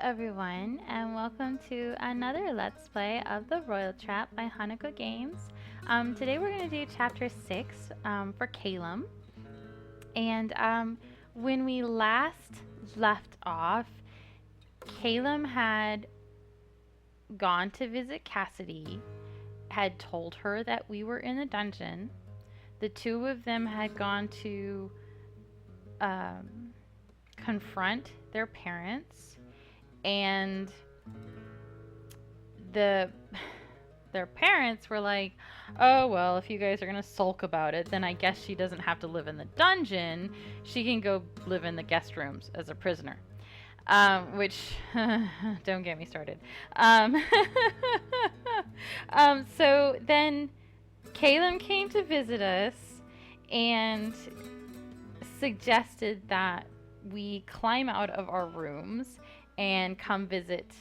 everyone, and welcome to another Let's Play of The Royal Trap by Hanako Games. Today we're going to do Chapter 6 for Callum. And when we last left off, Callum had gone to visit Cassidy, had told her that we were in the dungeon. The two of them had gone to confront their parents, and their parents were like, oh well, if you guys are gonna sulk about it, then I guess she doesn't have to live in the dungeon, she can go live in the guest rooms as a prisoner. Which don't get me started. So then Callum came to visit us and suggested that we climb out of our rooms and come visit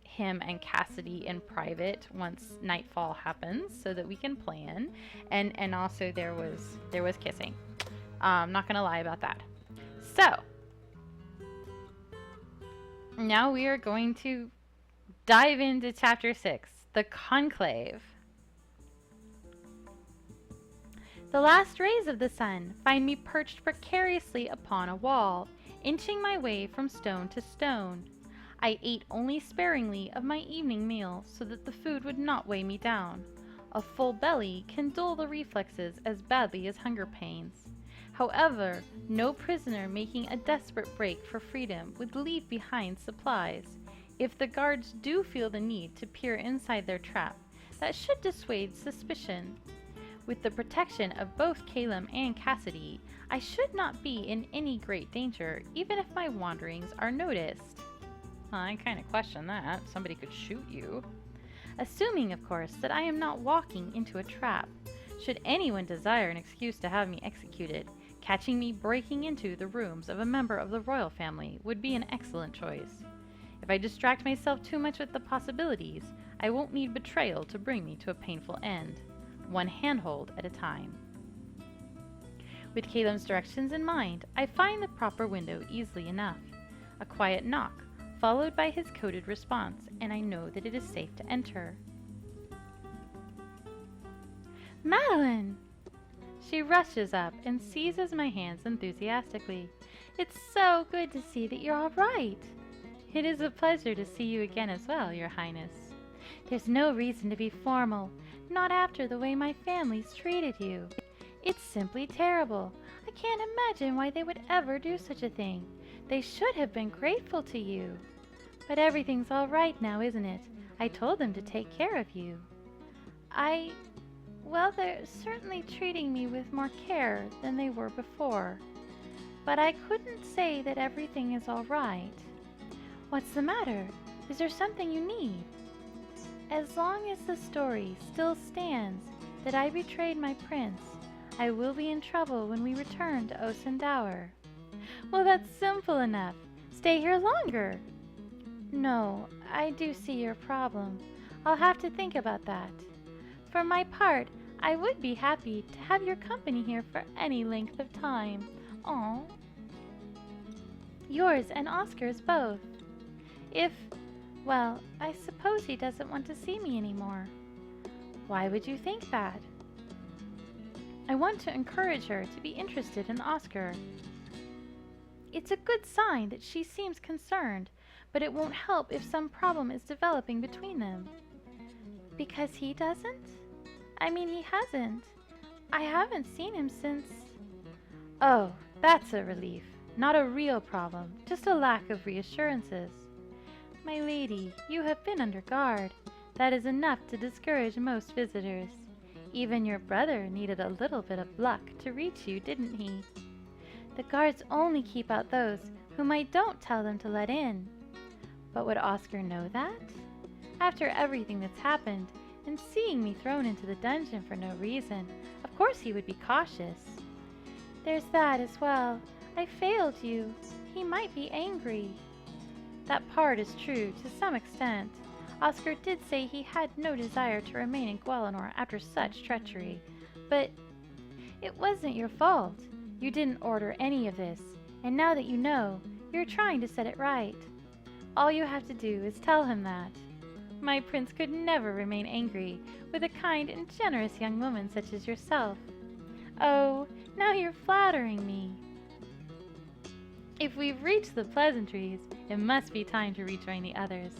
him and Cassidy in private once nightfall happens, so that we can plan. And also there was kissing. I'm not gonna lie about that. So now we are going to dive into Chapter 6, the Conclave. The last rays of the sun find me perched precariously upon a wall, inching my way from stone to stone. I ate only sparingly of my evening meal so that the food would not weigh me down. A full belly can dull the reflexes as badly as hunger pains. However, no prisoner making a desperate break for freedom would leave behind supplies. If the guards do feel the need to peer inside their trap, that should dissuade suspicion. With the protection of both Callum and Cassidy, I should not be in any great danger, even if my wanderings are noticed. I kind of question that. Somebody could shoot you. Assuming, of course, that I am not walking into a trap. Should anyone desire an excuse to have me executed, catching me breaking into the rooms of a member of the royal family would be an excellent choice. If I distract myself too much with the possibilities, I won't need betrayal to bring me to a painful end. One handhold at a time. With Callum's directions in mind, I find the proper window easily enough. A quiet knock, followed by his coded response, and I know that it is safe to enter. Madeline! She rushes up and seizes my hands enthusiastically. It's so good to see that you're all right. It is a pleasure to see you again as well, Your Highness. There's no reason to be formal, not after the way my family's treated you. It's simply terrible. I can't imagine why they would ever do such a thing. They should have been grateful to you. But everything's all right now, isn't it? I told them to take care of you. Well, they're certainly treating me with more care than they were before. But I couldn't say that everything is all right. What's the matter? Is there something you need? As long as the story still stands that I betrayed my prince, I will be in trouble when we return to Osendower. Well, that's simple enough. Stay here longer. No, I do see your problem. I'll have to think about that. For my part, I would be happy to have your company here for any length of time. Aw. Yours and Oscar's both. Well, I suppose he doesn't want to see me anymore. Why would you think that? I want to encourage her to be interested in Oscar. It's a good sign that she seems concerned, but it won't help if some problem is developing between them. Because he doesn't? I mean, he hasn't. I haven't seen him since... Oh, that's a relief. Not a real problem, just a lack of reassurances. My lady, you have been under guard. That is enough to discourage most visitors. Even your brother needed a little bit of luck to reach you, didn't he? The guards only keep out those whom I don't tell them to let in. But would Oscar know that? After everything that's happened, and seeing me thrown into the dungeon for no reason, of course he would be cautious. There's that as well. I failed you. He might be angry. That part is true to some extent. Oscar did say he had no desire to remain in Gualanor after such treachery. But it wasn't your fault. You didn't order any of this, and now that you know, you're trying to set it right. All you have to do is tell him that. My prince could never remain angry with a kind and generous young woman such as yourself. Oh, now you're flattering me. If we've reached the pleasantries, it must be time to rejoin the others.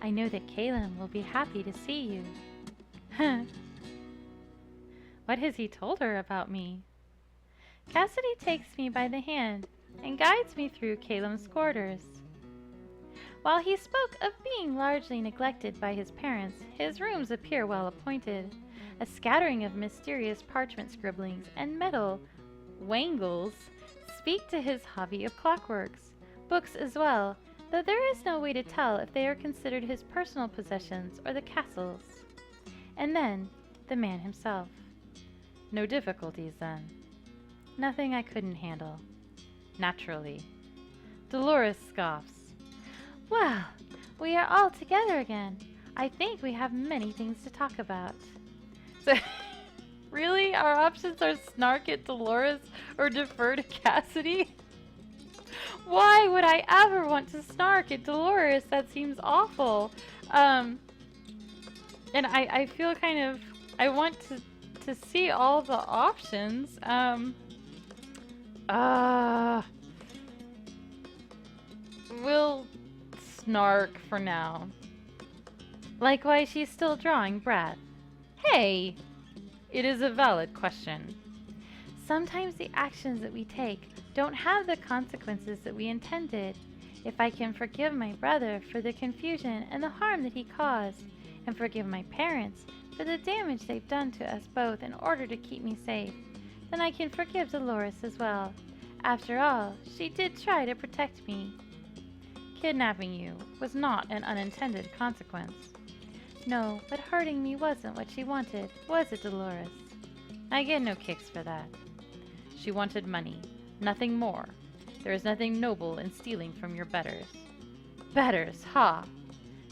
I know that Callum will be happy to see you. What has he told her about me? Cassidy takes me by the hand and guides me through Callum's quarters. While he spoke of being largely neglected by his parents, his rooms appear well appointed. A scattering of mysterious parchment scribblings and metal wangles speak to his hobby of clockworks. Books as well, though there is no way to tell if they are considered his personal possessions or the castle's. And then, the man himself. No difficulties, then. Nothing I couldn't handle. Naturally. Dolores scoffs. Well, we are all together again. I think we have many things to talk about. So, really? Our options are snark at Dolores or defer to Cassidy? Why would I ever want to snark at Dolores? That seems awful. And I feel kind of... I want to see all the options. We'll snark for now. Likewise, she's still drawing breath. Hey! It is a valid question. Sometimes the actions that we take don't have the consequences that we intended. If I can forgive my brother for the confusion and the harm that he caused, and forgive my parents for the damage they've done to us both in order to keep me safe, then I can forgive Dolores as well. After all, she did try to protect me. Kidnapping you was not an unintended consequence. No, but hurting me wasn't what she wanted, was it, Dolores? I get no kicks for that. She wanted money, nothing more. There is nothing noble in stealing from your betters. Betters, ha!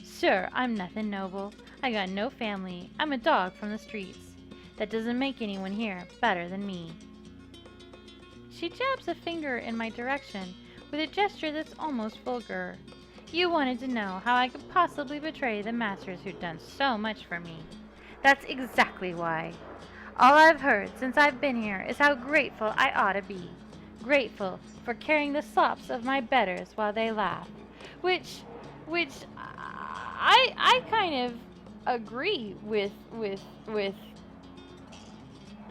Sure, I'm nothing noble. I got no family. I'm a dog from the streets. That doesn't make anyone here better than me. She jabs a finger in my direction with a gesture that's almost vulgar. You wanted to know how I could possibly betray the masters who'd done so much for me. That's exactly why. All I've heard since I've been here is how grateful I ought to be. Grateful for carrying the slops of my betters while they laugh. Which I kind of agree with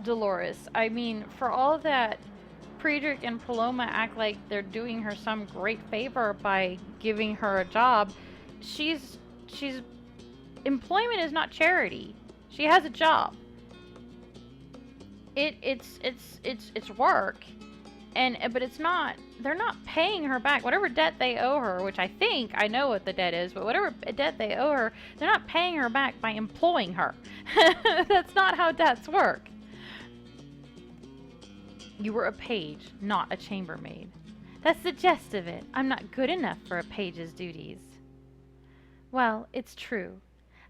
Dolores. I mean, for all that Friedrich and Paloma act like they're doing her some great favor by giving her a job, she's employment is not charity. She has a job. It's work. But it's not, they're not paying her back. Whatever debt they owe her, which I know what the debt is, but whatever debt they owe her, they're not paying her back by employing her. That's not how debts work. You were a page, not a chambermaid. That's the gist of it. I'm not good enough for a page's duties. Well, it's true.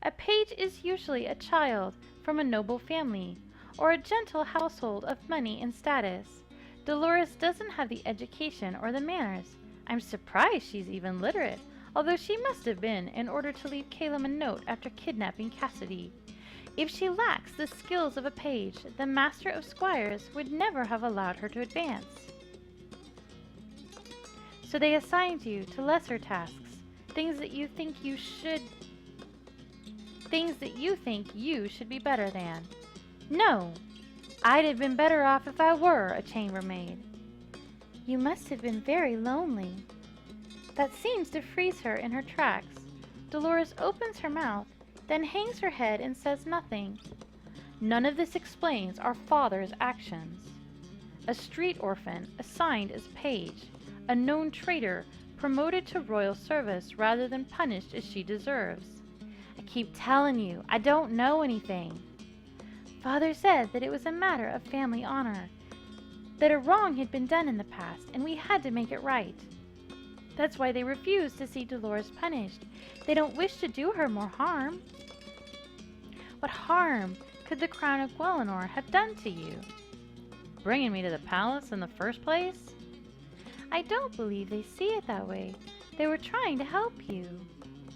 A page is usually a child from a noble family, or a gentle household of money and status. Dolores doesn't have the education or the manners. I'm surprised she's even literate, although she must have been in order to leave Callum a note after kidnapping Cassidy. If she lacks the skills of a page, the master of squires would never have allowed her to advance. So they assigned you to lesser tasks, things that you think you should be better than. No! I'd have been better off if I were a chambermaid. You must have been very lonely. That seems to freeze her in her tracks. Dolores opens her mouth, then hangs her head and says nothing. None of this explains our father's actions. A street orphan assigned as page, a known traitor promoted to royal service rather than punished as she deserves. I keep telling you, I don't know anything. Father said that it was a matter of family honor, that a wrong had been done in the past and we had to make it right. That's why they refuse to see Dolores punished. They don't wish to do her more harm. What harm could the crown of Guelenor have done to you? Bringing me to the palace in the first place? I don't believe they see it that way. They were trying to help you.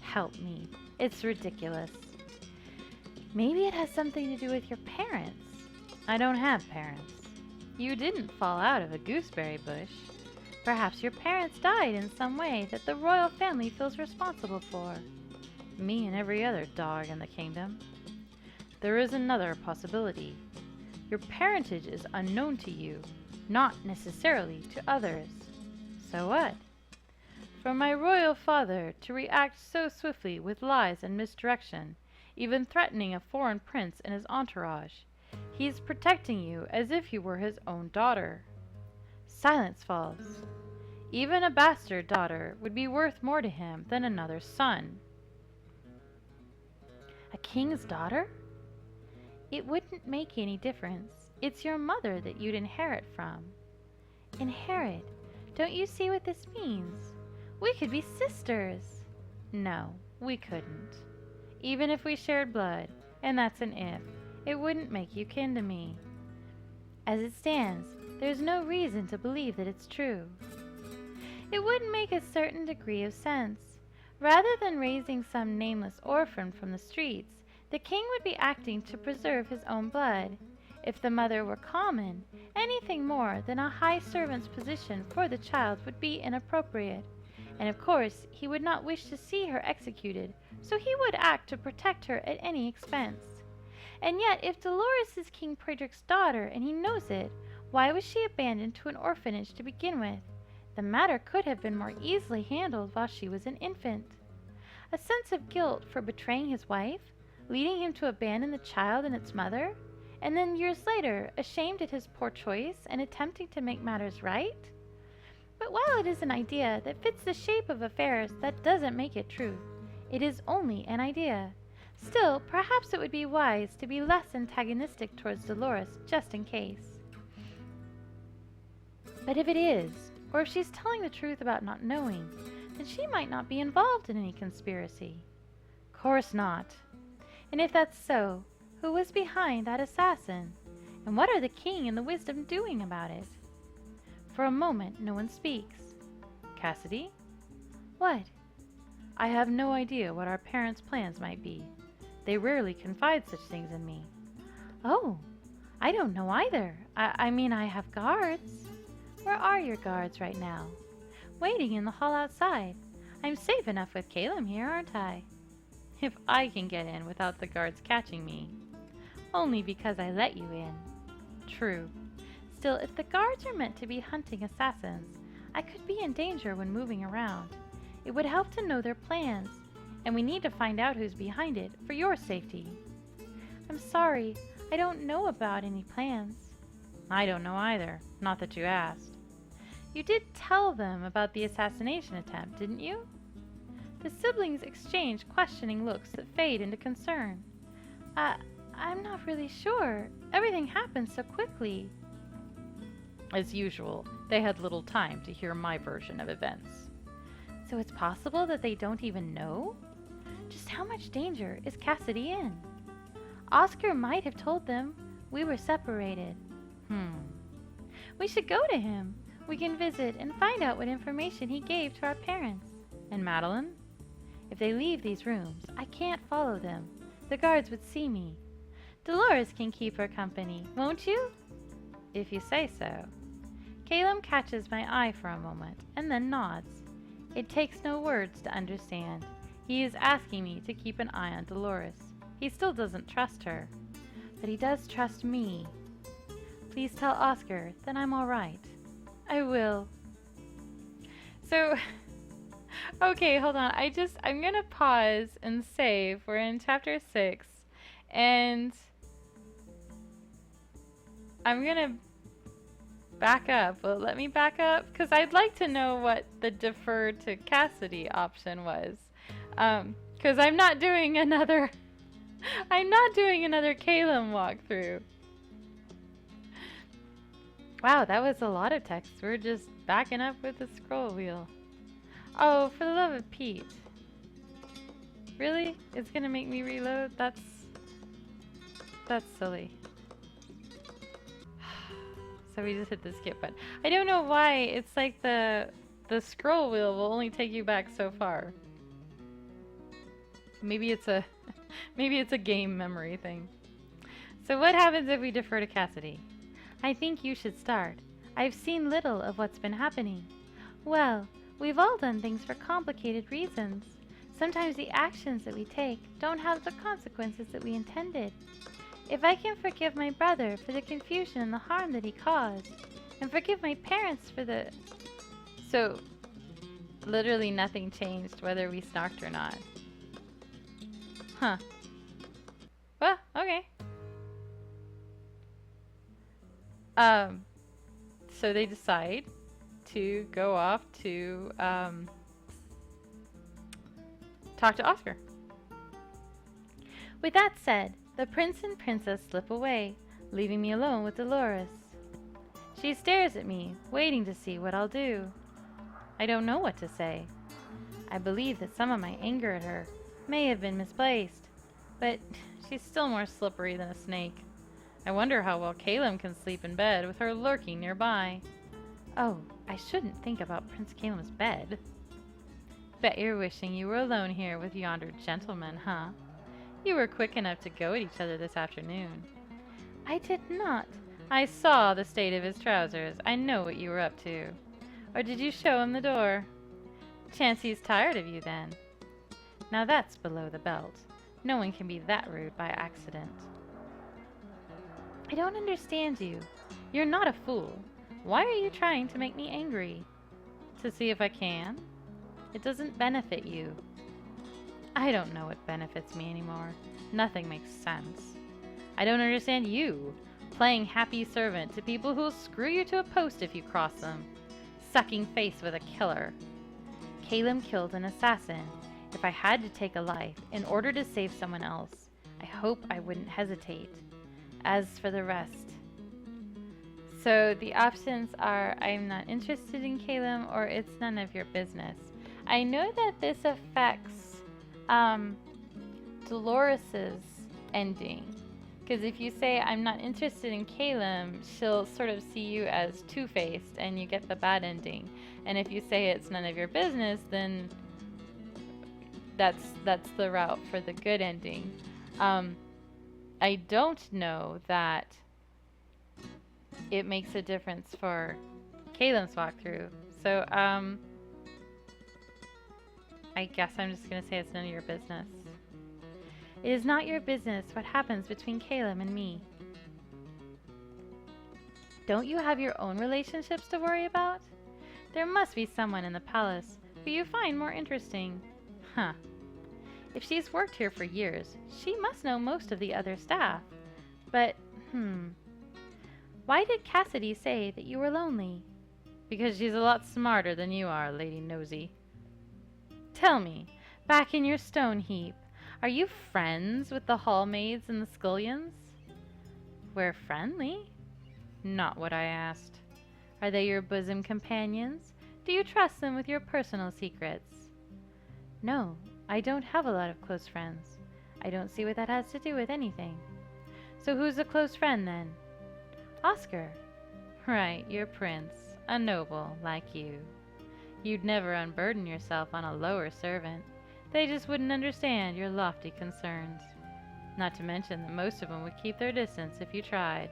Help me. It's ridiculous. Maybe it has something to do with your parents. I don't have parents. You didn't fall out of a gooseberry bush. Perhaps your parents died in some way that the royal family feels responsible for. Me and every other dog in the kingdom. There is another possibility. Your parentage is unknown to you, not necessarily to others. So what? For my royal father to react so swiftly with lies and misdirection, even threatening a foreign prince and his entourage, he is protecting you as if you were his own daughter. Silence falls. Even a bastard daughter would be worth more to him than another son. A king's daughter? It wouldn't make any difference. It's your mother that you'd inherit from. Inherit? Don't you see what this means? We could be sisters. No, we couldn't. Even if we shared blood, and that's an if, it wouldn't make you kin to me. As it stands, there's no reason to believe that it's true. It would make a certain degree of sense. Rather than raising some nameless orphan from the streets, the king would be acting to preserve his own blood. If the mother were common, anything more than a high servant's position for the child would be inappropriate. And of course, he would not wish to see her executed, so he would act to protect her at any expense. And yet, if Dolores is King Predrick's daughter, and he knows it, why was she abandoned to an orphanage to begin with? The matter could have been more easily handled while she was an infant. A sense of guilt for betraying his wife, leading him to abandon the child and its mother, and then years later, ashamed at his poor choice and attempting to make matters right? But while it is an idea that fits the shape of affairs, that doesn't make it truth. It is only an idea. Still, perhaps it would be wise to be less antagonistic towards Dolores, just in case. But if it is, or if she's telling the truth about not knowing, then she might not be involved in any conspiracy. Course not. And if that's so, who was behind that assassin? And what are the king and the wisdom doing about it? For a moment, no one speaks. Cassidy? What? I have no idea what our parents' plans might be. They rarely confide such things in me. Oh, I don't know either. I mean, I have guards. Where are your guards right now? Waiting in the hall outside. I'm safe enough with Callum here, aren't I? If I can get in without the guards catching me. Only because I let you in. True. Still, if the guards are meant to be hunting assassins, I could be in danger when moving around. It would help to know their plans, and we need to find out who's behind it for your safety. I'm sorry, I don't know about any plans. I don't know either, not that you asked. You did tell them about the assassination attempt, didn't you? The siblings exchange questioning looks that fade into concern. I'm not really sure. Everything happened so quickly. As usual, they had little time to hear my version of events. So it's possible that they don't even know? Just how much danger is Cassidy in? Oscar might have told them. We were separated. We should go to him. We can visit and find out what information he gave to our parents. And Madeline? If they leave these rooms, I can't follow them. The guards would see me. Dolores can keep her company, won't you? If you say so. Callum catches my eye for a moment, and then nods. It takes no words to understand. He is asking me to keep an eye on Dolores. He still doesn't trust her. But he does trust me. Please tell Oscar that I'm all right. I will. So, okay, hold on. I'm gonna pause and save. We're in chapter 6, and I'm gonna back up. Well, let me back up, because I'd like to know what the defer to Cassidy option was. Because I'm not doing another Callum walkthrough. Wow, that was a lot of text. We're just backing up with the scroll wheel. Oh, for the love of Pete. Really? It's gonna make me reload? That's silly. So we just hit the skip button. I don't know why. It's like the the scroll wheel will only take you back so far. Maybe it's a maybe it's a game memory thing. So what happens if we defer to Cassidy? I think you should start. I've seen little of what's been happening. Well, we've all done things for complicated reasons. Sometimes the actions that we take don't have the consequences that we intended. If I can forgive my brother for the confusion and the harm that he caused, and forgive my parents for the... So, literally nothing changed whether we snarked or not. Huh. Well, okay. So they decide to go off to, talk to Oscar. With that said, the prince and princess slip away, leaving me alone with Dolores. She stares at me, waiting to see what I'll do. I don't know what to say. I believe that some of my anger at her may have been misplaced, but she's still more slippery than a snake. I wonder how well Callum can sleep in bed with her lurking nearby. Oh, I shouldn't think about Prince Callum's bed. Bet you're wishing you were alone here with yonder gentleman, huh? You were quick enough to go at each other this afternoon. I did not. I saw the state of his trousers. I know what you were up to. Or did you show him the door? Chance he's tired of you then. Now that's below the belt. No one can be that rude by accident. I don't understand you. You're not a fool. Why are you trying to make me angry? To see if I can? It doesn't benefit you. I don't know what benefits me anymore. Nothing makes sense. I don't understand you. Playing happy servant to people who'll screw you to a post if you cross them. Sucking face with a killer. Callum killed an assassin. If I had to take a life in order to save someone else, I hope I wouldn't hesitate. As for the rest. So the options are I'm not interested in Callum or it's none of your business. I know that this affects Dolores's ending. Because if you say I'm not interested in Callum, she'll sort of see you as two-faced and you get the bad ending. And if you say it's none of your business, then that's the route for the good ending. I don't know that it makes a difference for Callum's walkthrough. So, I guess I'm just going to say it's none of your business. It is not your business what happens between Callum and me. Don't you have your own relationships to worry about? There must be someone in the palace who you find more interesting. Huh. If she's worked here for years, she must know most of the other staff. But, why did Cassidy say that you were lonely? Because she's a lot smarter than you are, Lady Nosy. Tell me, back in your stone heap, are you friends with the hall maids and the scullions? We're friendly. Not what I asked. Are they your bosom companions? Do you trust them with your personal secrets? No, I don't have a lot of close friends. I don't see what that has to do with anything. So who's a close friend then? Oscar. Right, your prince. A noble, like you. You'd never unburden yourself on a lower servant. They just wouldn't understand your lofty concerns. Not to mention that most of them would keep their distance if you tried.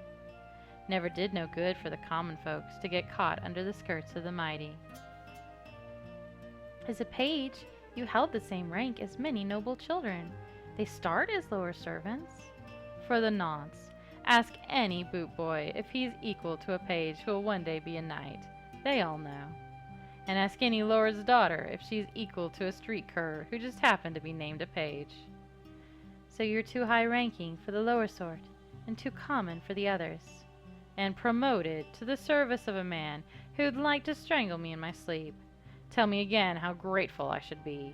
Never did no good for the common folks to get caught under the skirts of the mighty. As a page, you held the same rank as many noble children. They start as lower servants. For the nonce, ask any boot boy if he's equal to a page who'll one day be a knight. They all know. And ask any lord's daughter if she's equal to a street cur who just happened to be named a page. So you're too high-ranking for the lower sort, and too common for the others, and promoted to the service of a man who'd like to strangle me in my sleep. Tell me again how grateful I should be.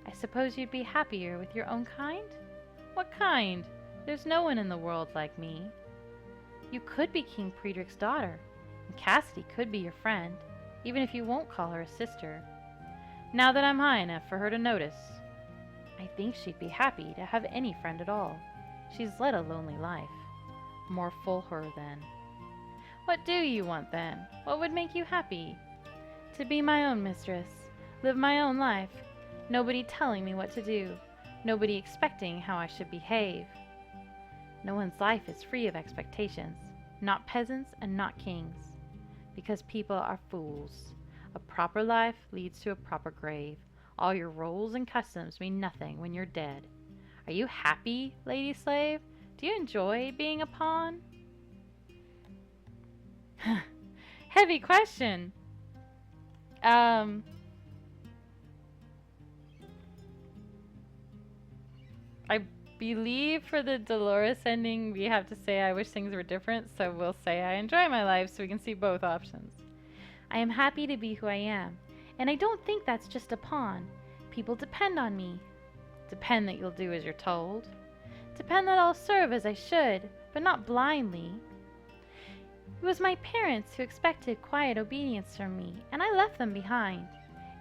I suppose you'd be happier with your own kind? What kind? There's no one in the world like me. You could be King Priedrich's daughter, and Cassidy could be your friend, even if you won't call her a sister. Now that I'm high enough for her to notice, I think she'd be happy to have any friend at all. She's led a lonely life. More fool her then. What do you want then? What would make you happy? To be my own mistress, live my own life, nobody telling me what to do, nobody expecting how I should behave. No one's life is free of expectations, not peasants and not kings, because people are fools. A proper life leads to a proper grave. All your roles and customs mean nothing when you're dead. Are you happy, lady slave? Do you enjoy being a pawn? Heavy question. I believe for the Dolores ending, we have to say I wish things were different, so we'll say I enjoy my life so we can see both options. I am happy to be who I am, and I don't think that's just a pawn. People depend on me. Depend that you'll do as you're told. Depend that I'll serve as I should, but not blindly. It was my parents who expected quiet obedience from me, and I left them behind.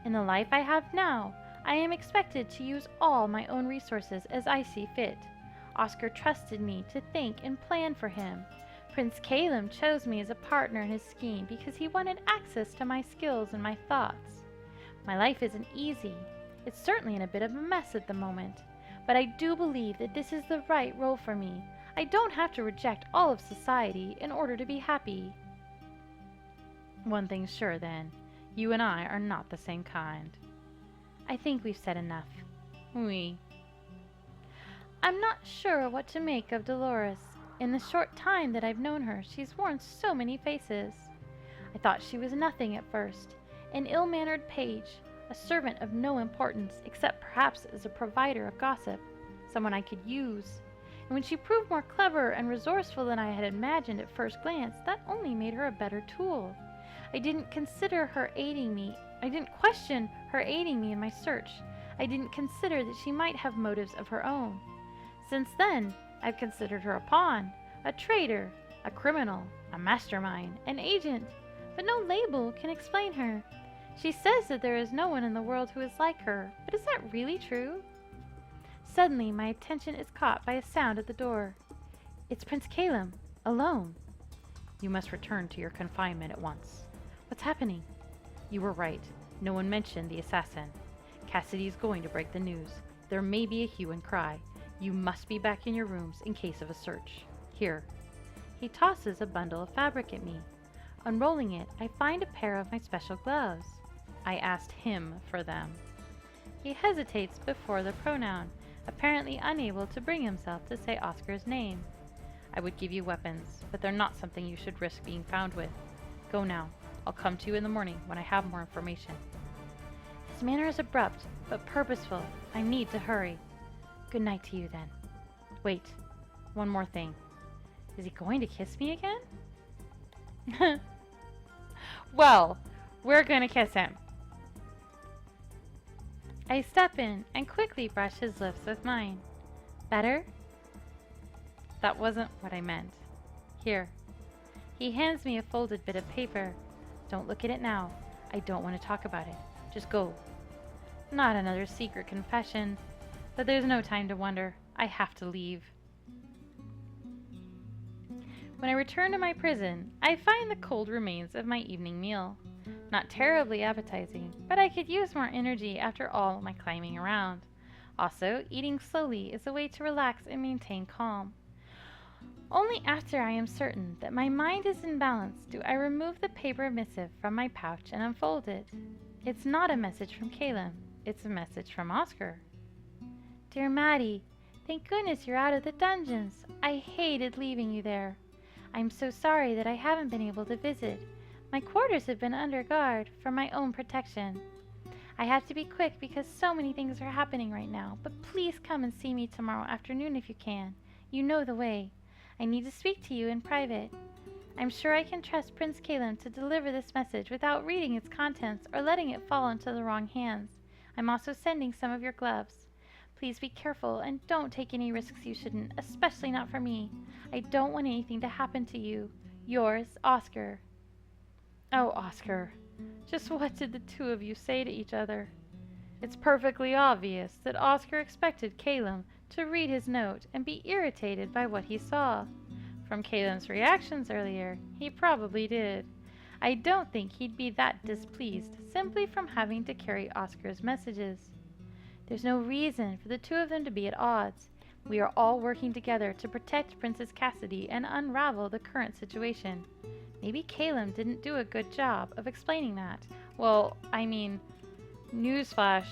In the life I have now, I am expected to use all my own resources as I see fit. Oscar trusted me to think and plan for him. Prince Callum chose me as a partner in his scheme because he wanted access to my skills and my thoughts. My life isn't easy. It's certainly in a bit of a mess at the moment, but I do believe that this is the right role for me. I don't have to reject all of society in order to be happy. One thing's sure then, you and I are not the same kind. I think we've said enough. Oui. I'm not sure what to make of Dolores. In the short time that I've known her, she's worn so many faces. I thought she was nothing at first, an ill-mannered page, a servant of no importance except perhaps as a provider of gossip, someone I could use. And when she proved more clever and resourceful than I had imagined at first glance, that only made her a better tool. I didn't question her aiding me in my search. I didn't consider that she might have motives of her own. Since then, I've considered her a pawn, a traitor, a criminal, a mastermind, an agent, but no label can explain her. She says that there is no one in the world who is like her, but is that really true? Suddenly, my attention is caught by a sound at the door. It's Prince Callum, alone. You must return to your confinement at once. What's happening? You were right. No one mentioned the assassin. Cassidy's going to break the news. There may be a hue and cry. You must be back in your rooms in case of a search. Here. He tosses a bundle of fabric at me. Unrolling it, I find a pair of my special gloves. I asked him for them. He hesitates before the pronoun, apparently unable to bring himself to say Oscar's name. I would give you weapons, but they're not something you should risk being found with. Go now. I'll come to you in the morning when I have more information. His manner is abrupt, but purposeful. I need to hurry. Good night to you, then. Wait. One more thing. Is he going to kiss me again? Well, we're going to kiss him. I step in and quickly brush his lips with mine. Better? That wasn't what I meant. Here. He hands me a folded bit of paper. Don't look at it now. I don't want to talk about it. Just go. Not another secret confession. But there's no time to wonder. I have to leave. When I return to my prison, I find the cold remains of my evening meal. Not terribly appetizing, but I could use more energy after all my climbing around. Also, eating slowly is a way to relax and maintain calm. Only after I am certain that my mind is in balance do I remove the paper missive from my pouch and unfold it. It's not a message from Callum. It's a message from Oscar. Dear Maddie, thank goodness you're out of the dungeons. I hated leaving you there. I'm so sorry that I haven't been able to visit. My quarters have been under guard for my own protection. I have to be quick because so many things are happening right now, but please come and see me tomorrow afternoon if you can. You know the way. I need to speak to you in private. I'm sure I can trust Prince Callum to deliver this message without reading its contents or letting it fall into the wrong hands. I'm also sending some of your gloves. Please be careful and don't take any risks you shouldn't, especially not for me. I don't want anything to happen to you. Yours, Oscar. Oh, Oscar, just what did the two of you say to each other? It's perfectly obvious that Oscar expected Callum to read his note and be irritated by what he saw. From Callum's reactions earlier, he probably did. I don't think he'd be that displeased simply from having to carry Oscar's messages. There's no reason for the two of them to be at odds. We are all working together to protect Princess Cassidy and unravel the current situation. Maybe Callum didn't do a good job of explaining that. Well, I mean, newsflash,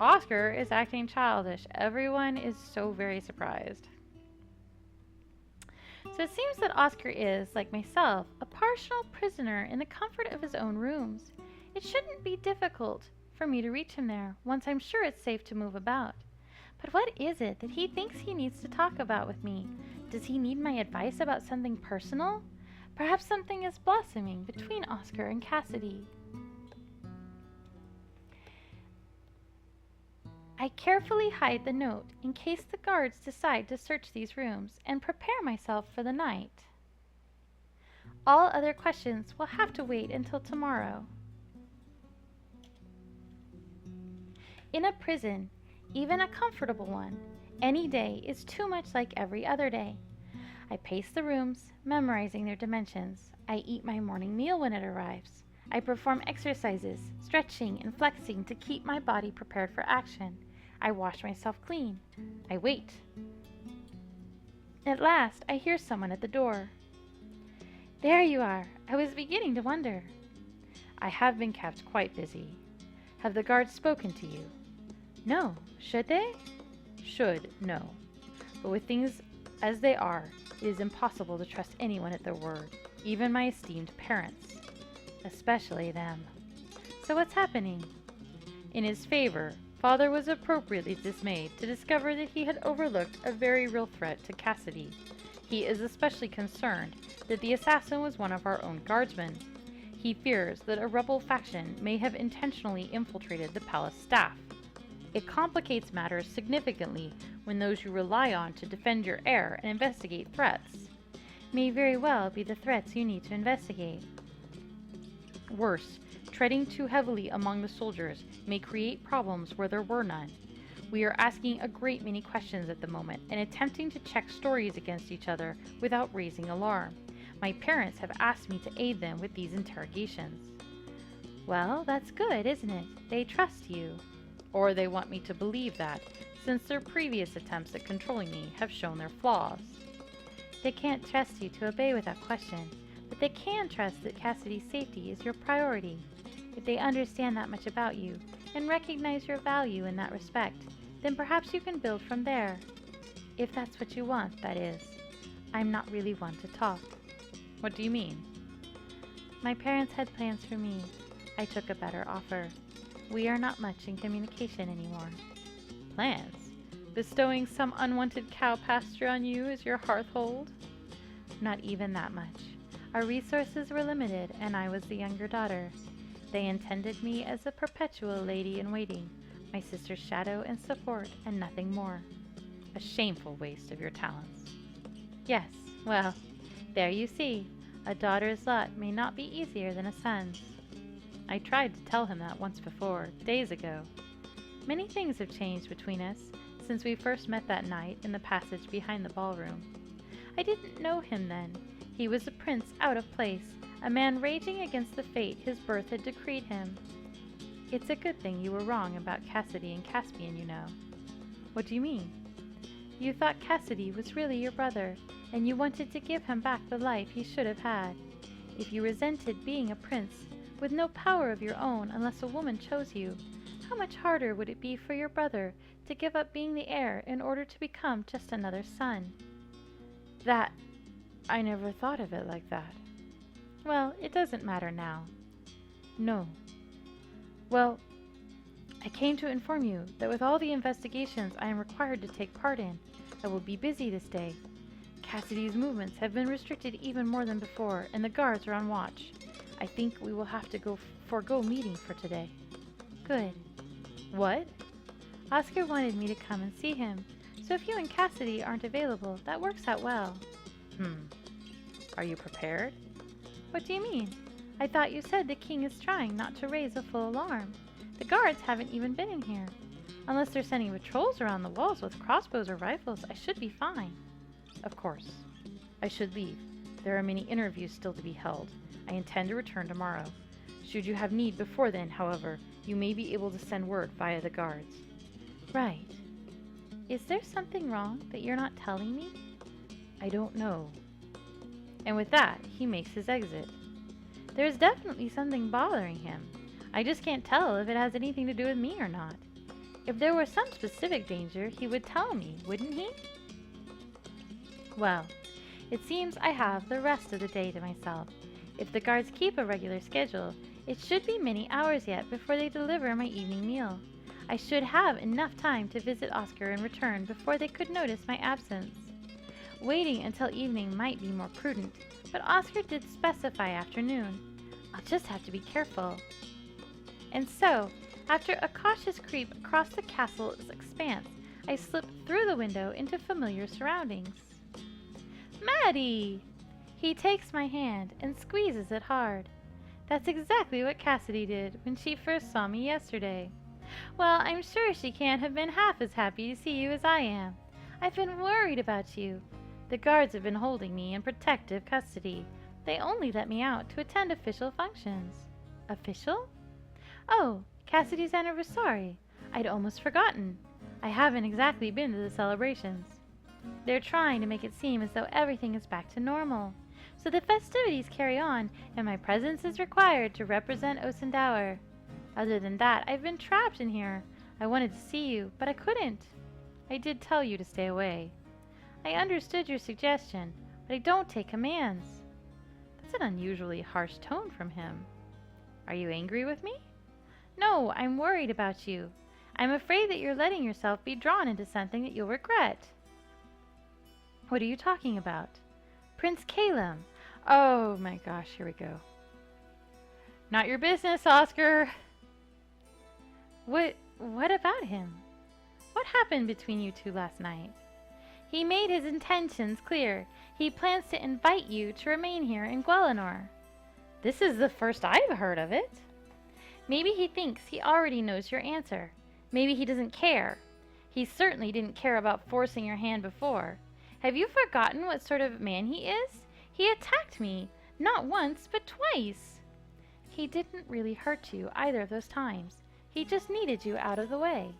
Oscar is acting childish. Everyone is so very surprised. So it seems that Oscar is, like myself, a partial prisoner in the comfort of his own rooms. It shouldn't be difficult for me to reach him there, once I'm sure it's safe to move about. But what is it that he thinks he needs to talk about with me? Does he need my advice about something personal? Perhaps something is blossoming between Oscar and Cassidy. I carefully hide the note in case the guards decide to search these rooms and prepare myself for the night. All other questions will have to wait until tomorrow. In a prison, even a comfortable one, any day is too much like every other day. I pace the rooms, memorizing their dimensions. I eat my morning meal when it arrives. I perform exercises, stretching and flexing to keep my body prepared for action. I wash myself clean. I wait. At last, I hear someone at the door. There you are. I was beginning to wonder. I have been kept quite busy. Have the guards spoken to you? No. Should they? Should, no. But with things as they are, it is impossible to trust anyone at their word, even my esteemed parents. Especially them. So what's happening? In his favor, Father was appropriately dismayed to discover that he had overlooked a very real threat to Cassidy. He is especially concerned that the assassin was one of our own guardsmen. He fears that a rebel faction may have intentionally infiltrated the palace staff. It complicates matters significantly when those you rely on to defend your heir and investigate threats may very well be the threats you need to investigate. Worse, treading too heavily among the soldiers may create problems where there were none. We are asking a great many questions at the moment and attempting to check stories against each other without raising alarm. My parents have asked me to aid them with these interrogations. Well, that's good, isn't it? They trust you. Or they want me to believe that, since their previous attempts at controlling me have shown their flaws. They can't trust you to obey without question, but they can trust that Cassidy's safety is your priority. If they understand that much about you and recognize your value in that respect, then perhaps you can build from there. If that's what you want, that is. I'm not really one to talk. What do you mean? My parents had plans for me. I took a better offer. We are not much in communication anymore. Plans? Bestowing some unwanted cow pasture on you as your hearthhold? Not even that much. Our resources were limited, and I was the younger daughter. They intended me as a perpetual lady-in-waiting, my sister's shadow and support, and nothing more. A shameful waste of your talents. Yes, well, there you see. A daughter's lot may not be easier than a son's. I tried to tell him that once before, days ago. Many things have changed between us since we first met that night in the passage behind the ballroom. I didn't know him then. He was a prince out of place, a man raging against the fate his birth had decreed him. It's a good thing you were wrong about Cassidy and Caspian, you know. What do you mean? You thought Cassidy was really your brother, and you wanted to give him back the life he should have had. If you resented being a prince, with no power of your own unless a woman chose you, how much harder would it be for your brother to give up being the heir in order to become just another son? That... I never thought of it like that. Well, it doesn't matter now. No. Well, I came to inform you that with all the investigations I am required to take part in, I will be busy this day. Cassidy's movements have been restricted even more than before, and the guards are on watch. I think we will have to forego meeting for today. Good. What? Oscar wanted me to come and see him, so if you and Cassidy aren't available, that works out well. Are you prepared? What do you mean? I thought you said the king is trying not to raise a full alarm. The guards haven't even been in here. Unless they're sending patrols around the walls with crossbows or rifles, I should be fine. Of course. I should leave. There are many interviews still to be held. I intend to return tomorrow. Should you have need before then, however, you may be able to send word via the guards. Right. Is there something wrong that you're not telling me? I don't know. And with that, he makes his exit. There's definitely something bothering him. I just can't tell if it has anything to do with me or not. If there were some specific danger, he would tell me, wouldn't he? Well, it seems I have the rest of the day to myself. If the guards keep a regular schedule, it should be many hours yet before they deliver my evening meal. I should have enough time to visit Oscar and return before they could notice my absence. Waiting until evening might be more prudent, but Oscar did specify afternoon. I'll just have to be careful. And so, after a cautious creep across the castle's expanse, I slipped through the window into familiar surroundings. Maddie! He takes my hand and squeezes it hard. That's exactly what Cassidy did when she first saw me yesterday. Well, I'm sure she can't have been half as happy to see you as I am. I've been worried about you. The guards have been holding me in protective custody. They only let me out to attend official functions. Official? Oh, Cassidy's anniversary. I'd almost forgotten. I haven't exactly been to the celebrations. They're trying to make it seem as though everything is back to normal. So the festivities carry on, and my presence is required to represent Osendower. Other than that, I've been trapped in here. I wanted to see you, but I couldn't. I did tell you to stay away. I understood your suggestion, but I don't take commands. That's an unusually harsh tone from him. Are you angry with me? No, I'm worried about you. I'm afraid that you're letting yourself be drawn into something that you'll regret. What are you talking about? Prince Callum. Oh my gosh, here we go. Not your business, Oscar. What about him? What happened between you two last night? He made his intentions clear. He plans to invite you to remain here in Guelinor. This is the first I've heard of it. Maybe he thinks he already knows your answer. Maybe he doesn't care. He certainly didn't care about forcing your hand before. Have you forgotten what sort of man he is? He attacked me, not once, but twice. He didn't really hurt you either of those times. He just needed you out of the way.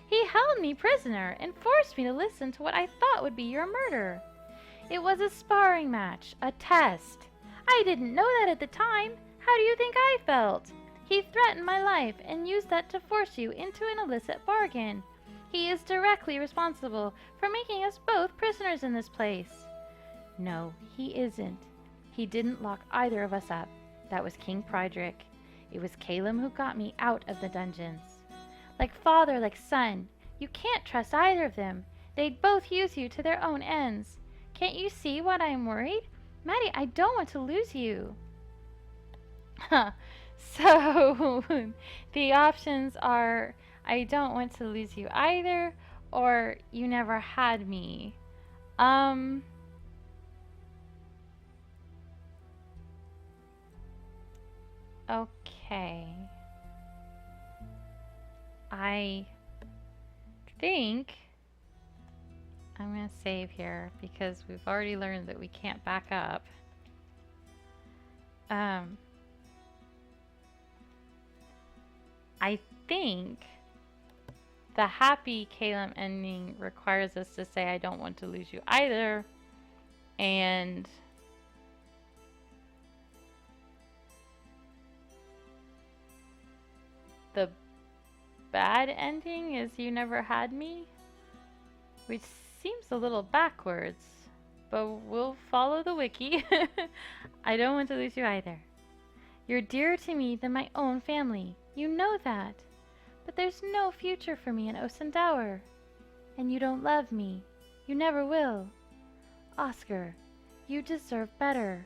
He held me prisoner and forced me to listen to what I thought would be your murder. It was a sparring match, a test. I didn't know that at the time. How do you think I felt? He threatened my life and used that to force you into an illicit bargain. He is directly responsible for making us both prisoners in this place. No, he isn't. He didn't lock either of us up. That was King Prydrick. It was Callum who got me out of the dungeons. Like father, like son, you can't trust either of them. They'd both use you to their own ends. Can't you see why I'm worried? Maddie, I don't want to lose you. So, the options are, I don't want to lose you either, or you never had me. Okay. I think I'm going to save here because we've already learned that we can't back up. I think the happy Callum ending requires us to say I don't want to lose you either, and the bad ending is you never had me, which seems a little backwards, but we'll follow the wiki. I don't want to lose you either. You're dearer to me than my own family. You know that. But there's no future for me in Osendower. And you don't love me. You never will. Oscar, you deserve better.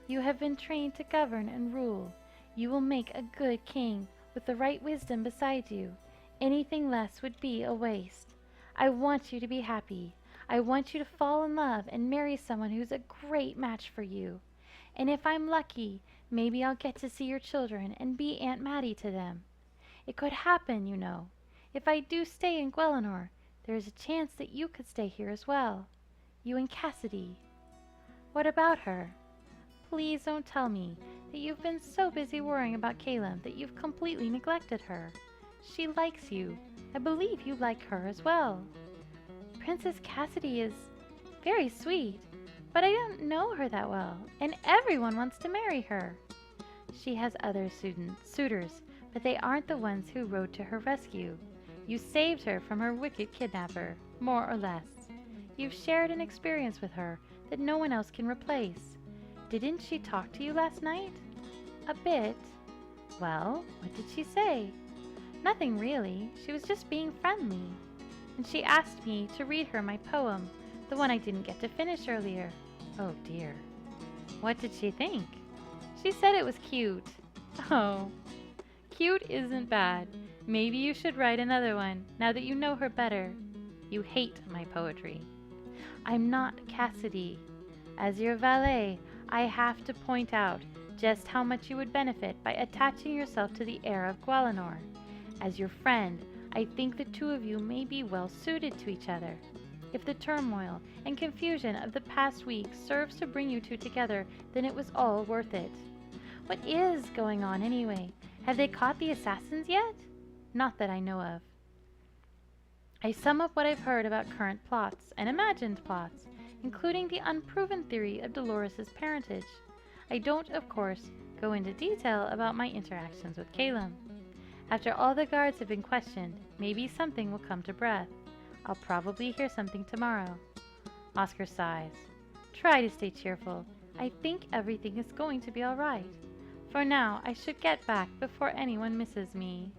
You have been trained to govern and rule. You will make a good king with the right wisdom beside you. Anything less would be a waste. I want you to be happy. I want you to fall in love and marry someone who's a great match for you. And if I'm lucky, maybe I'll get to see your children and be Aunt Maddie to them. It could happen, you know. If I do stay in Guelinor, there is a chance that you could stay here as well. You and Cassidy. What about her? please don't tell me that you've been so busy worrying about Callum that you've completely neglected her. She likes you. I believe you like her as well. Princess Cassidy is very sweet, but I don't know her that well, and everyone wants to marry her. She has other suitors, but they aren't the ones who rode to her rescue. You saved her from her wicked kidnapper, more or less. You've shared an experience with her that no one else can replace. Didn't she talk to you last night? A bit. Well, what did she say? Nothing really. She was just being friendly. And she asked me to read her my poem, the one I didn't get to finish earlier. Oh dear. What did she think? She said it was cute. Oh, cute isn't bad. Maybe you should write another one, now that you know her better. You hate my poetry. I'm not Cassidy. As your valet, I have to point out just how much you would benefit by attaching yourself to the heir of Gualanor. As your friend, I think the two of you may be well suited to each other. If the turmoil and confusion of the past week serves to bring you two together, then it was all worth it. What is going on anyway? Have they caught the assassins yet? Not that I know of. I sum up what I've heard about current plots and imagined plots, including the unproven theory of Dolores' parentage. I don't, of course, go into detail about my interactions with Callum. After all the guards have been questioned, maybe something will come to breath. I'll probably hear something tomorrow. Oscar sighs. Try to stay cheerful. I think everything is going to be all right. For now, I should get back before anyone misses me.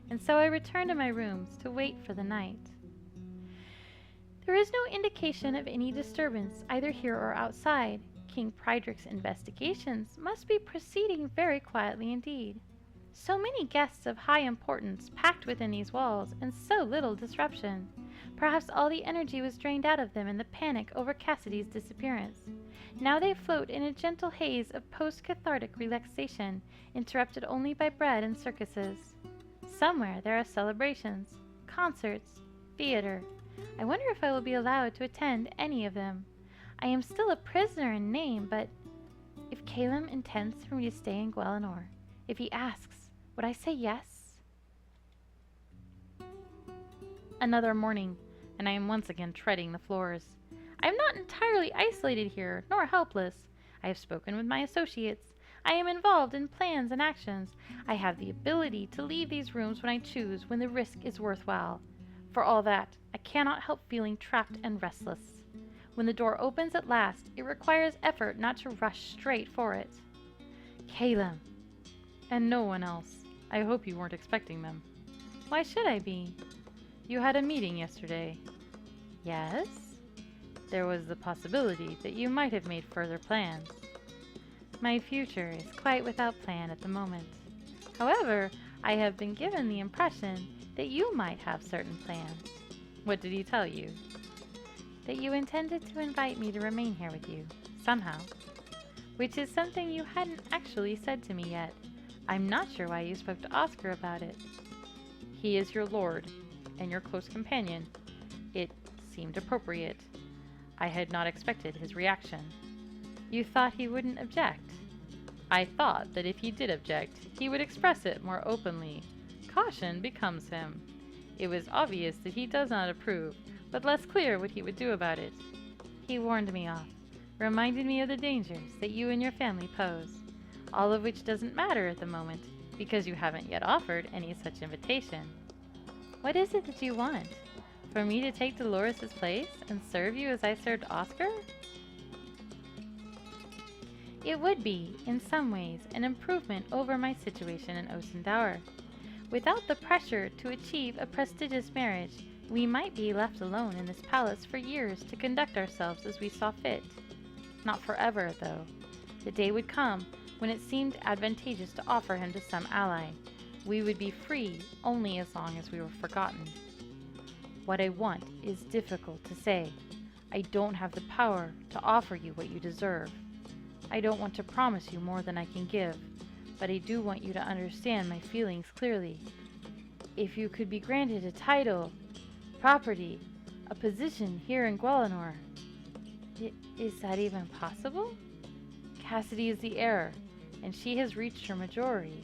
And so I return to my rooms to wait for the night. There is no indication of any disturbance either here or outside. King Prydrick's investigations must be proceeding very quietly indeed. So many guests of high importance packed within these walls, and so little disruption. Perhaps all the energy was drained out of them in the panic over Cassidy's disappearance. Now they float in a gentle haze of post-cathartic relaxation, interrupted only by bread and circuses. Somewhere there are celebrations, concerts, theater. I wonder if I will be allowed to attend any of them. I am still a prisoner in name, but if Callum intends for me to stay in Gualanor, if he asks, would I say yes? Another morning, and I am once again treading the floors. I am not entirely isolated here, nor helpless. I have spoken with my associates. I am involved in plans and actions. I have the ability to leave these rooms when I choose, when the risk is worthwhile. For all that, I cannot help feeling trapped and restless. When the door opens at last, it requires effort not to rush straight for it. Callum. And no one else. I hope you weren't expecting them. Why should I be? You had a meeting yesterday. Yes? There was the possibility that you might have made further plans. My future is quite without plan at the moment. However, I have been given the impression that you might have certain plans. What did he tell you? That you intended to invite me to remain here with you, somehow. Which is something you hadn't actually said to me yet. I'm not sure why you spoke to Oscar about it. He is your lord, and your close companion. It seemed appropriate. I had not expected his reaction. You thought he wouldn't object. I thought that if he did object, he would express it more openly. Caution becomes him. It was obvious that he does not approve, but less clear what he would do about it. He warned me off, reminded me of the dangers that you and your family pose. All of which doesn't matter at the moment, because you haven't yet offered any such invitation. What is it that you want? For me to take Dolores' place and serve you as I served Oscar? It would be, in some ways, an improvement over my situation in Osendower. Without the pressure to achieve a prestigious marriage, we might be left alone in this palace for years to conduct ourselves as we saw fit. Not forever, though. The day would come when it seemed advantageous to offer him to some ally. We would be free only as long as we were forgotten. What I want is difficult to say. I don't have the power to offer you what you deserve. I don't want to promise you more than I can give, but I do want you to understand my feelings clearly. If you could be granted a title, property, a position here in Gualanor. Is that even possible? Cassidy is the heir, and she has reached her majority,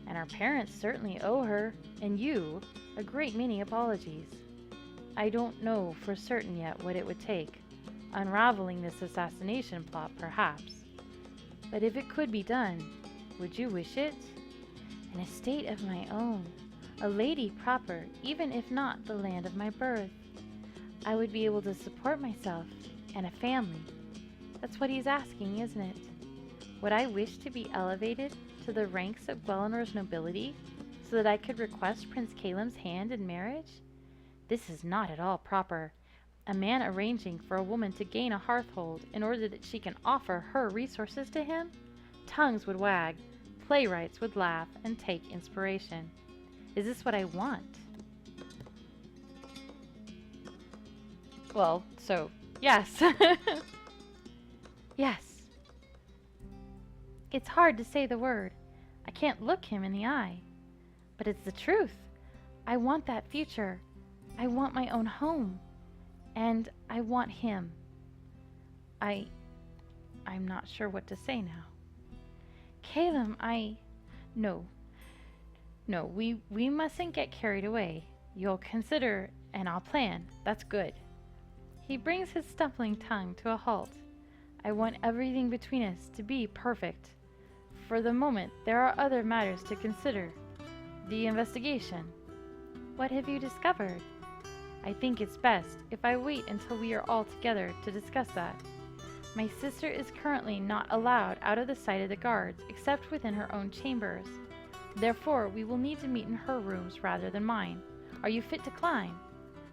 and our parents certainly owe her, and you, a great many apologies. I don't know for certain yet what it would take, unraveling this assassination plot perhaps. But if it could be done, would you wish it? An estate of my own, a lady proper, even if not the land of my birth. I would be able to support myself and a family. That's what he's asking, isn't it? Would I wish to be elevated to the ranks of Gwelenor's nobility so that I could request Prince Callum's hand in marriage? This is not at all proper. A man arranging for a woman to gain a hearthhold in order that she can offer her resources to him? Tongues would wag, playwrights would laugh and take inspiration. Is this what I want? Well, so, yes. Yes. It's hard to say the word. I can't look him in the eye. But it's the truth. I want that future. I want my own home. And I want him. I'm not sure what to say now. Callum, No, we mustn't get carried away. You'll consider, and I'll plan. That's good. He brings his stumbling tongue to a halt. I want everything between us to be perfect. For the moment, there are other matters to consider. The investigation. What have you discovered? I think it's best if I wait until we are all together to discuss that. My sister is currently not allowed out of the sight of the guards, except within her own chambers. Therefore, we will need to meet in her rooms rather than mine. Are you fit to climb?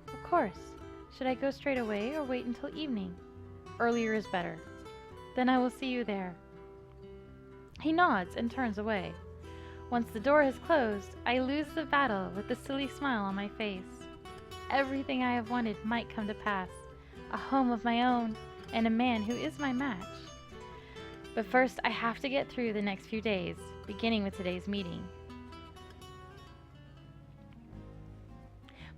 Of course. Should I go straight away or wait until evening? Earlier is better. Then I will see you there. He nods and turns away. Once the door has closed, I lose the battle with the silly smile on my face. Everything I have wanted might come to pass. A home of my own, and a man who is my match. But first I have to get through the next few days, beginning with today's meeting.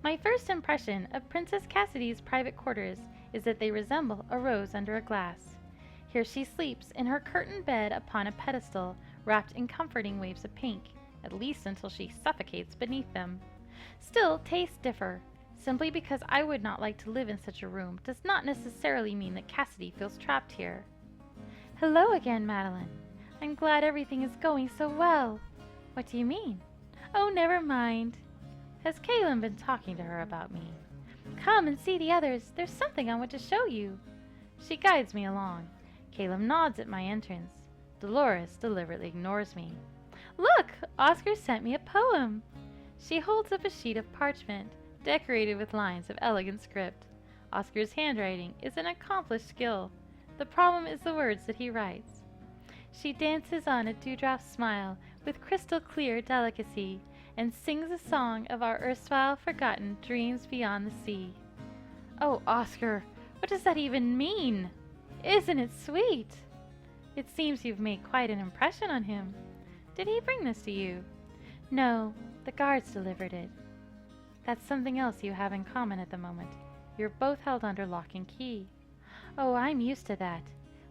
My first impression of Princess Cassidy's private quarters is that they resemble a rose under a glass. Here she sleeps in her curtained bed upon a pedestal, wrapped in comforting waves of pink, at least until she suffocates beneath them. Still, tastes differ. Simply because I would not like to live in such a room does not necessarily mean that Cassidy feels trapped here. Hello again, Madeline. I'm glad everything is going so well. What do you mean? Oh, never mind. Has Callum been talking to her about me? Come and see the others. There's something I want to show you. She guides me along. Callum nods at my entrance. Dolores deliberately ignores me. Look! Oscar sent me a poem. She holds up a sheet of parchment, decorated with lines of elegant script. Oscar's handwriting is an accomplished skill. The problem is the words that he writes. She dances on a dewdrop smile with crystal clear delicacy, and sings a song of our erstwhile forgotten dreams beyond the sea. Oh, Oscar, what does that even mean? Isn't it sweet? It seems you've made quite an impression on him. Did he bring this to you? No, the guards delivered it. That's something else you have in common at the moment. You're both held under lock and key. Oh, I'm used to that.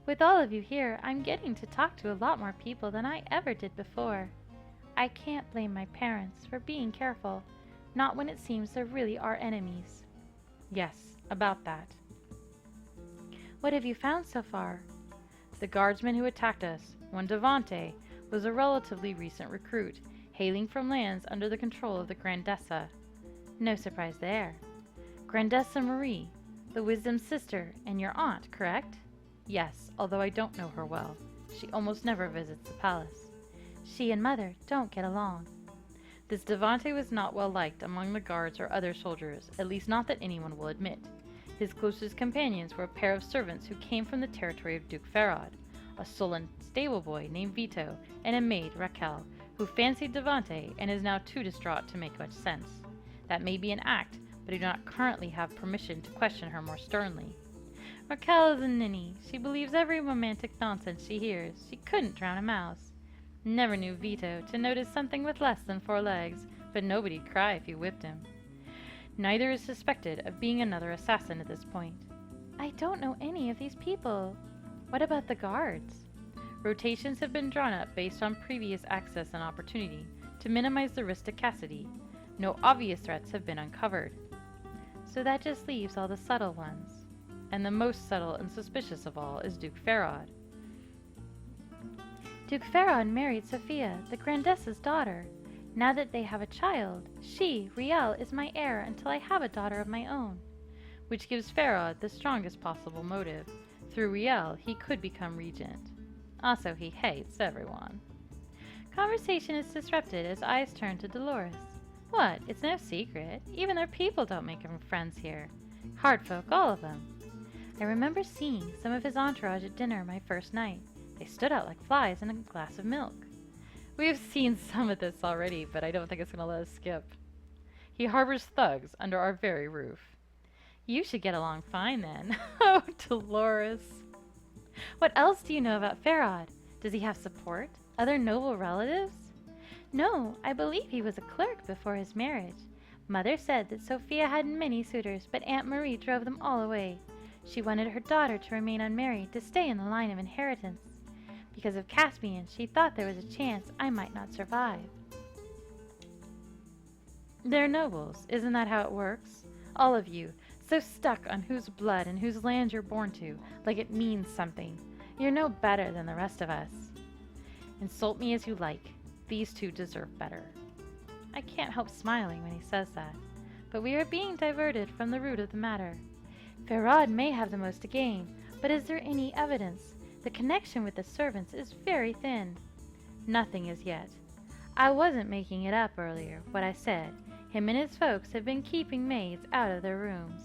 With all of you here, I'm getting to talk to a lot more people than I ever did before. I can't blame my parents for being careful, not when it seems there really are enemies. Yes, about that. What have you found so far? The guardsman who attacked us, one Devante, was a relatively recent recruit, hailing from lands under the control of the Grandessa. No surprise there. Grandessa Marie, the Wisdom's sister, and your aunt, correct? Yes, although I don't know her well. She almost never visits the palace. She and Mother don't get along. This Devante was not well liked among the guards or other soldiers, at least not that anyone will admit. His closest companions were a pair of servants who came from the territory of Duke Farad, a sullen stable boy named Vito, and a maid, Raquel, who fancied Devante and is now too distraught to make much sense. That may be an act, but I do not currently have permission to question her more sternly. Raquel is a ninny. She believes every romantic nonsense she hears. She couldn't drown a mouse. Never knew Vito to notice something with less than 4 legs, but nobody'd cry if you whipped him. Neither is suspected of being another assassin at this point. I don't know any of these people. What about the guards? Rotations have been drawn up based on previous access and opportunity to minimize the risk to Cassidy. No obvious threats have been uncovered. So that just leaves all the subtle ones. And the most subtle and suspicious of all is Duke Farod. Duke Farod married Sophia, the Grandessa's daughter. Now that they have a child, she, Riel, is my heir until I have a daughter of my own. Which gives Farod the strongest possible motive. Through Riel, he could become regent. Also, he hates everyone. Conversation is disrupted as eyes turn to Dolores. What? It's no secret. Even their people don't make him friends here. Hard folk, all of them. I remember seeing some of his entourage at dinner my first night. They stood out like flies in a glass of milk. We have seen some of this already, but I don't think it's going to let us skip. He harbors thugs under our very roof. You should get along fine then. Oh, Dolores. What else do you know about Farod? Does he have support? Other noble relatives? No, I believe he was a clerk before his marriage. Mother said that Sophia had many suitors, but Aunt Marie drove them all away. She wanted her daughter to remain unmarried, to stay in the line of inheritance. Because of Caspian, she thought there was a chance I might not survive. They're nobles, isn't that how it works? All of you, so stuck on whose blood and whose land you're born to, like it means something. You're no better than the rest of us. Insult me as you like. These two deserve better. I can't help smiling when he says that, but we are being diverted from the root of the matter. Farod may have the most to gain, but is there any evidence? The connection with the servants is very thin. Nothing as yet. I wasn't making it up earlier, what I said. Him and his folks have been keeping maids out of their rooms.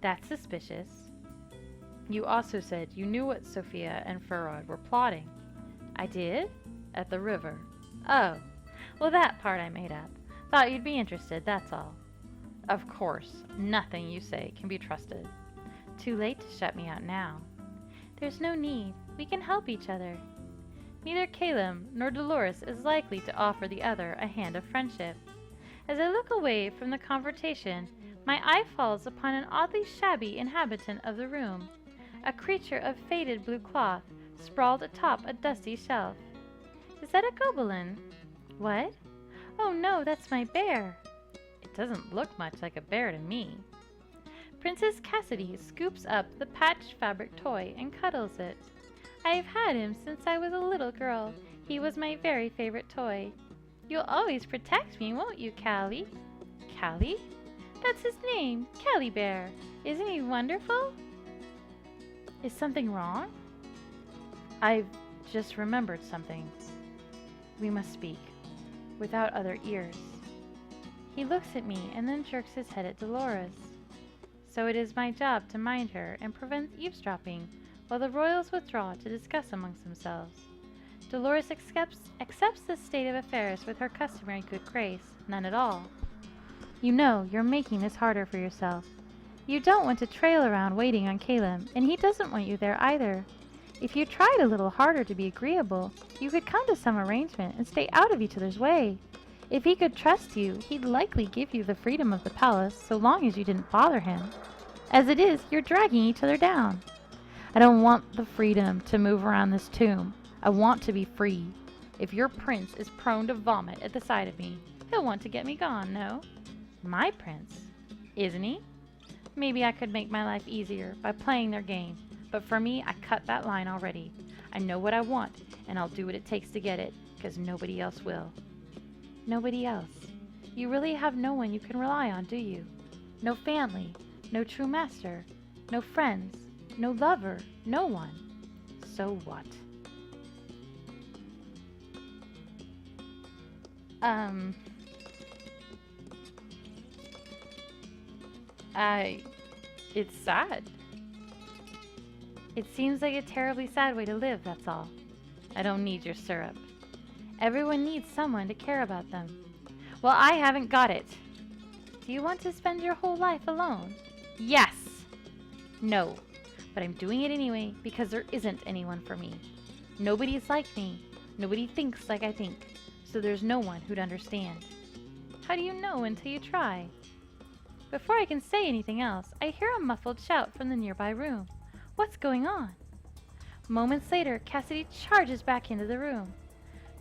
That's suspicious. You also said you knew what Sophia and Farod were plotting. I did? At the river. Oh, well that part I made up. Thought you'd be interested, that's all. Of course, nothing you say can be trusted. Too late to shut me out now. There's no need. We can help each other. Neither Callum nor Dolores is likely to offer the other a hand of friendship. As I look away from the confrontation, my eye falls upon an oddly shabby inhabitant of the room, a creature of faded blue cloth, sprawled atop a dusty shelf. Is that a gobelin? What? Oh no, that's my bear. It doesn't look much like a bear to me. Princess Cassidy scoops up the patched fabric toy and cuddles it. I've had him since I was a little girl. He was my very favorite toy. You'll always protect me, won't you, Callie? Callie? That's his name, Callie Bear. Isn't he wonderful? Is something wrong? I've just remembered something. We must speak, without other ears. He looks at me and then jerks his head at Dolores. So it is my job to mind her and prevent eavesdropping while the royals withdraw to discuss amongst themselves. Dolores accepts this state of affairs with her customary good grace, none at all. You know you're making this harder for yourself. You don't want to trail around waiting on Callum, and he doesn't want you there either. If you tried a little harder to be agreeable, you could come to some arrangement and stay out of each other's way. If he could trust you, he'd likely give you the freedom of the palace so long as you didn't bother him. As it is, you're dragging each other down. I don't want the freedom to move around this tomb. I want to be free. If your prince is prone to vomit at the sight of me, he'll want to get me gone, no? My prince? Isn't he? Maybe I could make my life easier by playing their game, but for me, I cut that line already. I know what I want, and I'll do what it takes to get it, because nobody else will. Nobody else. You really have no one you can rely on, do you? No family, no true master, no friends, no lover, no one. So what? It's sad. It seems like a terribly sad way to live, that's all. I don't need your syrup. Everyone needs someone to care about them. Well, I haven't got it. Do you want to spend your whole life alone? Yes. No. But I'm doing it anyway because there isn't anyone for me. Nobody's like me. Nobody thinks like I think. So there's no one who'd understand. How do you know until you try? Before I can say anything else, I hear a muffled shout from the nearby room. What's going on? Moments later, Cassidy charges back into the room.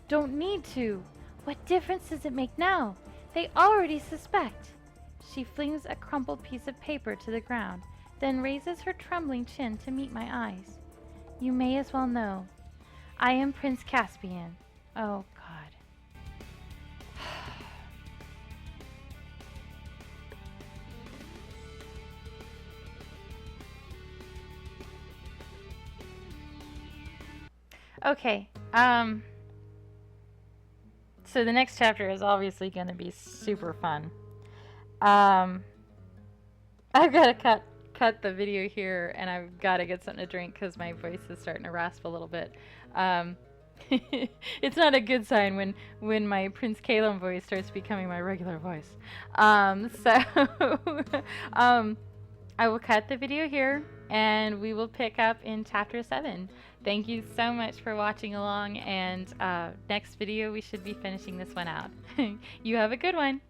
Don't need to. What difference does it make now? They already suspect. She flings a crumpled piece of paper to the ground, then raises her trembling chin to meet my eyes. You may as well know. I am Prince Caspian. Oh, God. Okay, so the next chapter is obviously going to be super fun. I've got to cut the video here, and I've got to get something to drink because my voice is starting to rasp a little bit. It's not a good sign when my Prince Callum voice starts becoming my regular voice. So I will cut the video here, and we will pick up in chapter 7. Thank you so much for watching along, and next video we should be finishing this one out. You have a good one.